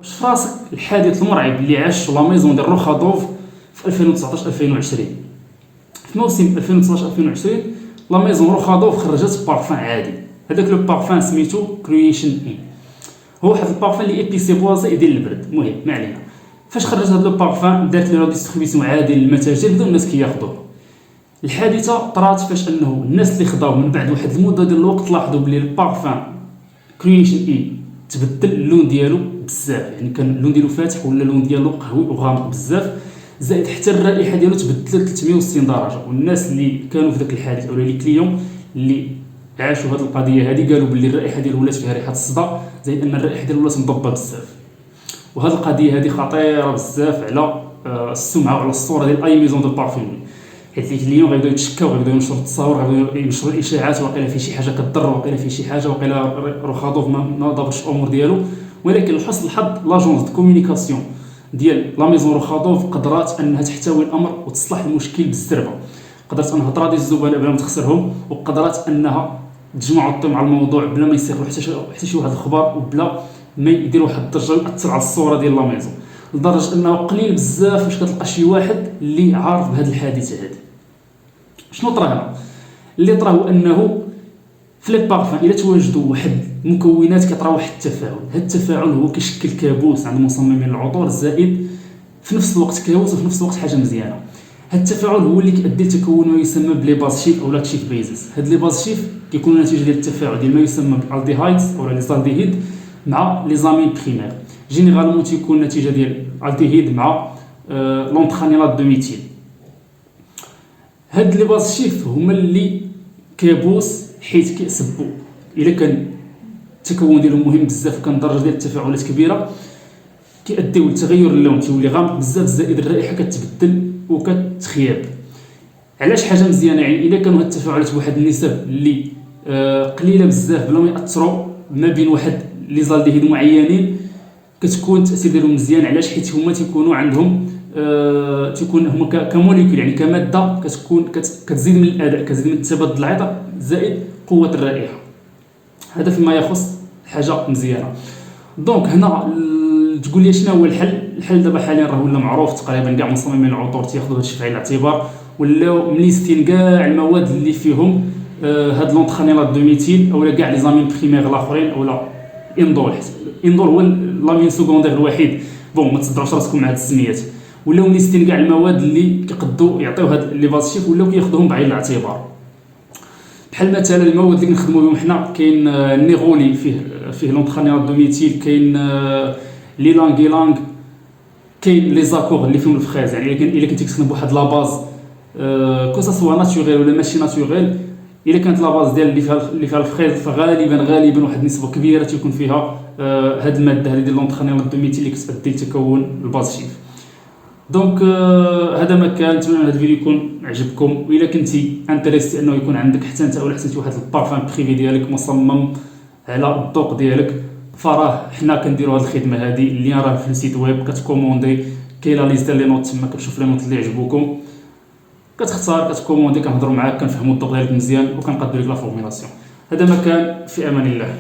في راسك الحادث المرعب اللي عاش لا ميزون ديال روخادوف في 2019 2020. في موسم 2019 2020 لا ميزون روخادوف خرجت بارفان عادي، هذاك لو بارفان سميتو كرييشن اي، هو واحد البارفان اللي ايبيسي بوازي يدير البرد. المهم ما علينا، فاش خرجت هذا لو بارفان دارت لي ديستريبيسيون عادي للمتاجر، بداو الناس كياخذوه. الحادثه طرات فاش انه الناس اللي خداوه من بعد واحد المده ديال الوقت لاحظوا بلي البارفان كرييشن اي تبدل اللون ديالو بزاف، يعني كان اللون ديالو فاتح ولا اللون ديالو قهوي وغامق بزاف، زائد حتى الرائحه ديالو تبدلت 360 درجه. والناس اللي كانوا في ذاك الحادث اولا لي كليون اللي عاشوا هذه القضيه هذه قالوا باللي الرائحه ديالو ولات فيها ريحه الصدى، زائد ان الرائحه ديالو ولات مضبه بزاف. وهذه القضيه هذه خطيره بزاف على السمعه وعلى الصوره ديال اي ميزون دو بارفيوم، حيت لي كليون غيبداو يتشكاو، غيبداو ينشروا التصاور، غيبداو ينشروا الاشاعات، واقيلا فيه شي حاجه كضر، واقيلا فيه شي حاجه، واقيلا روخادوف ما ضبطش الامور ديالو. ولكن لحسن الحظ لاجونس دو كومونيكاسيون ديال لا ميزون روخادوف قدرات انها تحتوي الامر وتصلح المشكل بالزربه، قدرت انها تراضي الزبناء بلا ما تخسرهم، وقدرت انها تجمع الطم على الموضوع بلا ما يصير حتى شي واحد الخبر، وبلا ما يدير واحد الدرجه ياثر على الصوره ديال لا ميزون، لدرجه انه قليل بزاف باش كتلقى شي واحد اللي عارف بهذه الحادثه هذه. شنو طرا هنا؟ اللي طرا هو انه في لي بارفان الا تواجدوا واحد المكونات كيطرا واحد التفاعل، هذا التفاعل هو كيشكل كابوس عند مصممين العطور، زائد في نفس الوقت كابوس وفي نفس الوقت حاجه مزيانه. هذا التفاعل هو اللي كيؤدي لتكون ما يسمى بلي باز شيف او لا تشيف بيزز. هاد لي باز شيف كيكونوا نتيجه ديال التفاعل ديال ما يسمى بالالديهايدز او لي زالديهيد مع لي زامين بريمير، جينيرالمون تيكون نتيجه ديال الديهيد مع لونترانيلات دو ميثيل. هاد لي باز شيف هما اللي كابوس، حيت كيسبوا الا كان التكون ديالهم مهم بزاف وكان درجه ديال التفاعلات كبيره كيؤديو لتغير اللون، تيولي غامق بزاف، زائد الرائحه كتبدل وكتخياب. علاش حاجه مزيانه؟ يعني الا كانوا هاد التفاعلات بواحد النسب اللي قليله بزاف بلا ما ياثروا ما بين واحد لي زالديهيد معينين، كتكون التاثير ديالهم مزيان. علاش؟ حيت هما تيكونوا عندهم تيكون هما كموليكول، يعني كماده كتكون كتزيد من الاداء، كتزيد من التبادل العطر، زائد قوه الرائحه. هذا فيما يخص حاجه مزيانه. دونك هنا تقول لي شنو هو الحل؟ الحل دابا حاليا راه ولا معروف تقريبا، كاع مصممين العطور تياخذوا هادشي في عين الاعتبار، ولاو مليستين كاع المواد اللي فيهم هاد لونترانيلات دو ميثيل اولا كاع لي زامين بريمير الاخرين اولا اندول. اندول هو لامين سكوندير الوحيد، بون ما تصدعوش راسكم مع هاد السميات. ولاو مليستين كاع المواد اللي كيقدوا يعطيو هاد لي باز شيف، ولاو كياخذوهم بعين الاعتبار. بحال مثلا المواد اللي كنخدموا بهم حنا، كاين النيغولي فيه لونترانيلات دو ميثيل، كاين لي لانغ لانغ، كاين لي زاكور اللي فيهم الفريز. يعني الا كنتي كتخدم بواحد لا باز كو سوا ناتوريل ولا ماشي ناتوريل، الا كانت لا باز ديال اللي فيها الفريز، فغالبا واحد النسبه كبيره تيكون فيها هاد الماده هذه ديال لونترانيلات دو ميثيل اللي كتؤدي لتكون الباز شيف. دونك هذا ما كان. نتمنى هذا الفيديو يكون عجبكم، والا كنتي انتريستي انه يكون عندك حتى انت ولا حتى واحد البارفان بريفي ديالك مصمم على الذوق ديالك، فراه حنا كنديروا هذه الخدمه هذه اللي راه في السيت ويب، كتكوموندي، كاين لا ليست لي نوت تما، كتشوف لي نوت اللي عجبوكم، كتختار، كتكوموندي، كنهضروا معاك، كنفهموا الذوق ديالك مزيان، وكنقادوا لك لا فورميلاسيون. هذا ما كان، في امان الله.